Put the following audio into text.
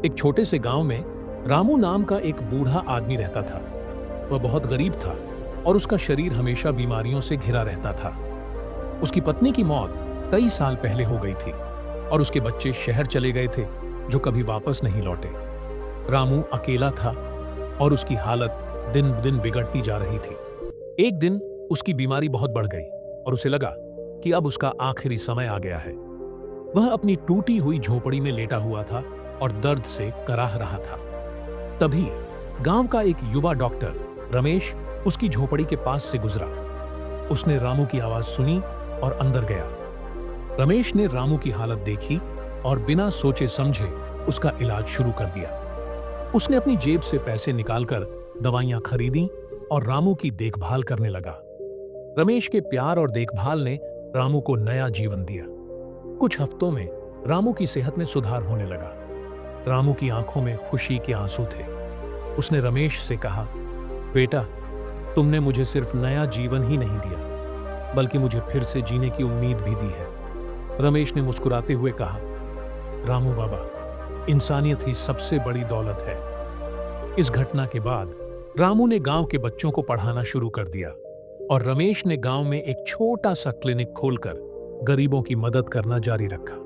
एक छोटे से गांव में रामू नाम का एक बूढ़ा आदमी रहता था। वह बहुत गरीब था और उसका शरीर हमेशा बीमारियों से घिरा रहता था। उसकी पत्नी की मौत कई साल पहले हो गई थी और उसके बच्चे शहर चले गए थे, जो कभी वापस नहीं लौटे। रामू अकेला था और उसकी हालत दिन दिन बिगड़ती जा रही थी। एक दिन उसकी बीमारी बहुत बढ़ गई और उसे लगा कि अब उसका आखिरी समय आ गया है। वह अपनी टूटी हुई झोपड़ी में लेटा हुआ था और दर्द से कराह रहा था। तभी गांव का एक युवा डॉक्टर रमेश उसकी झोपड़ी के पास से गुजरा। उसने रामू की आवाज सुनी और अंदर गया। रमेश ने रामू की हालत देखी और बिना सोचे समझे उसका इलाज शुरू कर दिया। उसने अपनी जेब से पैसे निकालकर दवाइयां खरीदी और रामू की देखभाल करने लगा। रमेश के प्यार और देखभाल ने रामू को नया जीवन दिया। कुछ हफ्तों में रामू की सेहत में सुधार होने लगा। रामू की आंखों में खुशी के आंसू थे। उसने रमेश से कहा, बेटा, तुमने मुझे सिर्फ नया जीवन ही नहीं दिया, बल्कि मुझे फिर से जीने की उम्मीद भी दी है। रमेश ने मुस्कुराते हुए कहा, रामू बाबा, इंसानियत ही सबसे बड़ी दौलत है। इस घटना के बाद रामू ने गांव के बच्चों को पढ़ाना शुरू कर दिया और रमेश ने गांव में एक छोटा सा क्लिनिक खोलकर गरीबों की मदद करना जारी रखा।